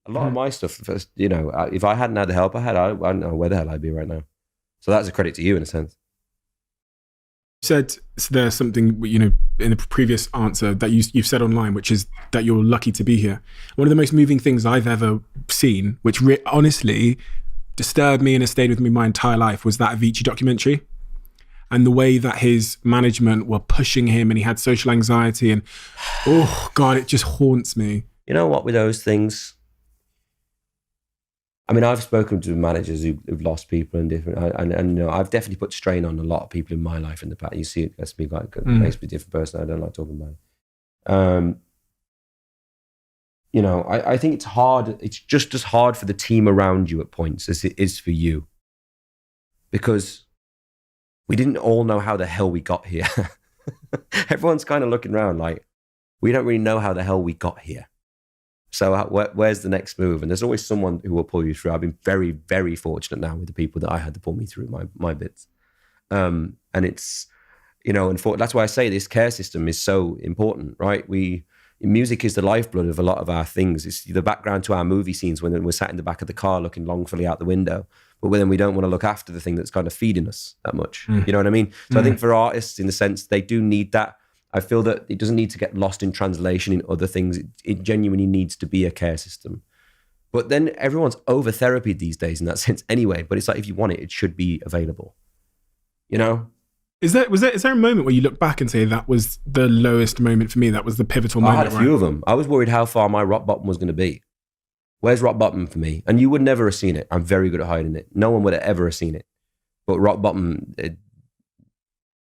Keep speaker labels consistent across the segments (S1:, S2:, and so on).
S1: A lot of my stuff, you know, if I hadn't had the help I had, I don't know where the hell I'd be right now. So that's a credit to you in a sense.
S2: You said there's something, you know, in the previous answer that you've said online, which is that you're lucky to be here. One of the most moving things I've ever seen, which honestly disturbed me and has stayed with me my entire life, was that Avicii documentary. And the way that his management were pushing him and he had social anxiety and, oh God, it just haunts me.
S1: You know what, with those things, I mean, I've spoken to managers who've lost people and different, and you know, I've definitely put strain on a lot of people in my life in the past. You see, it makes me like makes me a different person. I don't like talking about it. You know, I think it's hard. It's just as hard for the team around you at points as it is for you, because we didn't all know how the hell we got here. Everyone's kind of looking around like, we don't really know how the hell we got here. So where's the next move? And there's always someone who will pull you through. I've been very, very fortunate now with the people that I had to pull me through my bits. And it's, you know, and that's why I say this care system is so important, right? Music is the lifeblood of a lot of our things. It's the background to our movie scenes when we're sat in the back of the car looking longfully out the window, but then we don't want to look after the thing that's kind of feeding us that much. You know what I mean? So I think for artists, in the sense, they do need that. I feel that it doesn't need to get lost in translation in other things. It genuinely needs to be a care system. But then everyone's over therapied these days in that sense anyway. But it's like, if you want it, it should be available. You know?
S2: Is there a moment where you look back and say that was the lowest moment for me? That was the pivotal moment?
S1: I had a few of them. I was worried how far my rock bottom was going to be. Where's rock bottom for me? And you would never have seen it. I'm very good at hiding it. No one would have ever have seen it. But rock bottom,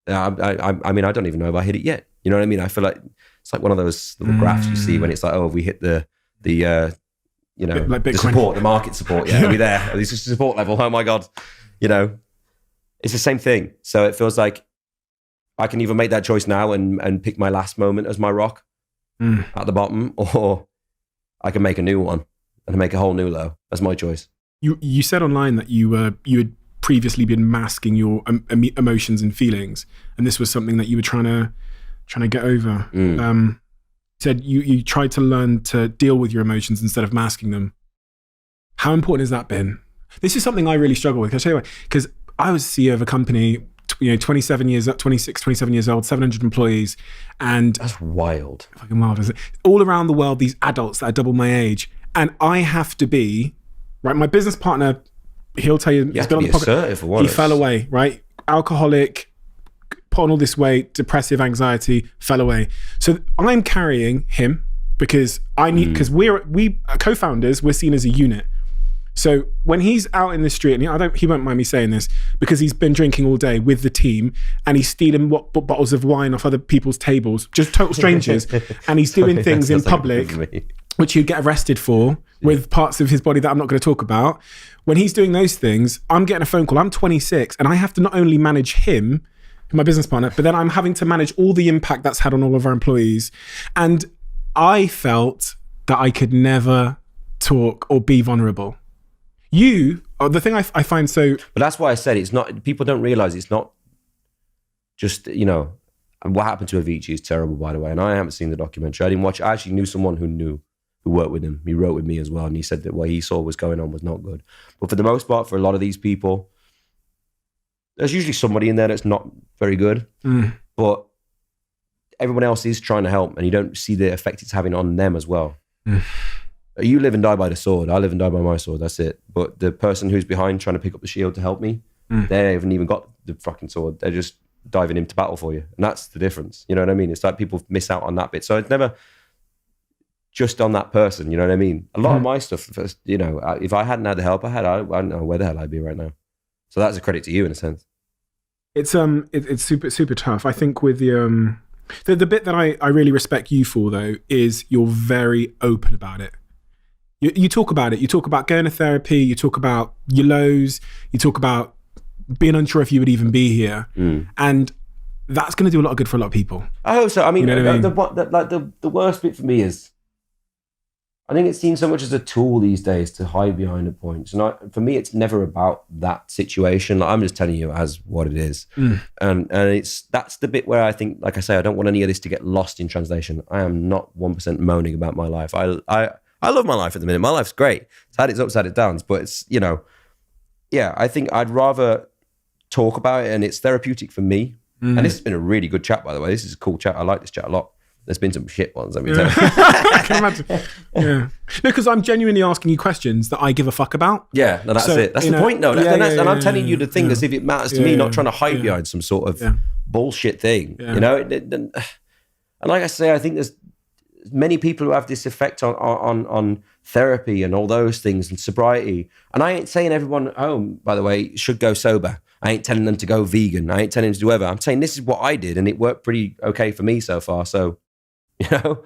S1: I mean, I don't even know if I hit it yet. You know what I mean? I feel like it's like one of those little graphs you see when it's like, oh, have we hit the you know, like the support, the market support? Yeah, are we there? This is support level. Oh my God. You know, it's the same thing. So it feels like I can either make that choice now and pick my last moment as my rock at the bottom, or I can make a new one and make a whole new low. That's my choice.
S2: You said online that you had previously been masking your emotions and feelings, and this was something that you were trying to get over. Said you tried to learn to deal with your emotions instead of masking them. How important has that been? This is something I really struggle with. Can I tell you why? Because I was CEO of a company, 27 years old, 700 employees, and
S1: that's wild.
S2: Fucking wild, isn't it? All around the world, these adults that are double my age, and I have to be right. My business partner, he'll tell you,
S1: he's been on the podcast.
S2: He fell away, right? Alcoholic, put on all this weight, depressive, anxiety, fell away. So I'm carrying him because I need, because we co-founders, we're seen as a unit. So when he's out in the street, and he won't mind me saying this, because he's been drinking all day with the team, and he's stealing bottles of wine off other people's tables, just total strangers, and he's doing things in public, which he'd get arrested for, with parts of his body that I'm not going to talk about. When he's doing those things, I'm getting a phone call. I'm 26, and I have to not only manage him, my business partner, but then I'm having to manage all the impact that's had on all of our employees. And I felt that I could never talk or be vulnerable. The thing I find so...
S1: But that's why I said it's not, people don't realize it's not just, you know, and what happened to Avicii is terrible, by the way. And I haven't seen the documentary. I didn't watch, I actually knew someone who worked with him. He wrote with me as well. And he said that what he saw was going on was not good. But for the most part, for a lot of these people, there's usually somebody in there that's not very good, but everyone else is trying to help, and you don't see the effect it's having on them as well. You live and die by the sword. I live and die by my sword. That's it. But the person who's behind trying to pick up the shield to help me, they haven't even got the fucking sword. They're just diving into battle for you. And that's the difference. You know what I mean? It's like people miss out on that bit. So it's never just on that person. You know what I mean? A lot of my stuff, you know, if I hadn't had the help I had, I don't know where the hell I'd be right now. So that's a credit to you in a sense. It's
S2: super tough. I think with the bit that I really respect you for, though, is you're very open about it. You talk about it. You talk about going to therapy. You talk about your lows. You talk about being unsure if you would even be here, and that's going to do a lot of good for a lot of people.
S1: I hope so. I mean,
S2: you know what I
S1: mean? The worst bit for me is, I think it's seen so much as a tool these days to hide behind the points. And for me, it's never about that situation. Like, I'm just telling you as what it is. And that's the bit where I think, like I say, I don't want any of this to get lost in translation. I am not 1% moaning about my life. I I love my life at the minute. My life's great. It's had its ups, had its downs, but it's, you know, yeah, I think I'd rather talk about it, and it's therapeutic for me. And this has been a really good chat, by the way. This is a cool chat. I like this chat a lot. There's been some shit ones, let me tell you.
S2: I can imagine. Yeah. No, because I'm genuinely asking you questions that I give a fuck about.
S1: Yeah, no, that's it. That's the point, though. And I'm telling you the thing as if it matters to me, not trying to hide behind some sort of bullshit thing. You know? And like I say, I think there's many people who have this effect on therapy and all those things and sobriety. And I ain't saying everyone at home, by the way, should go sober. I ain't telling them to go vegan. I ain't telling them to do whatever. I'm saying this is what I did, and it worked pretty okay for me so far. So, you know,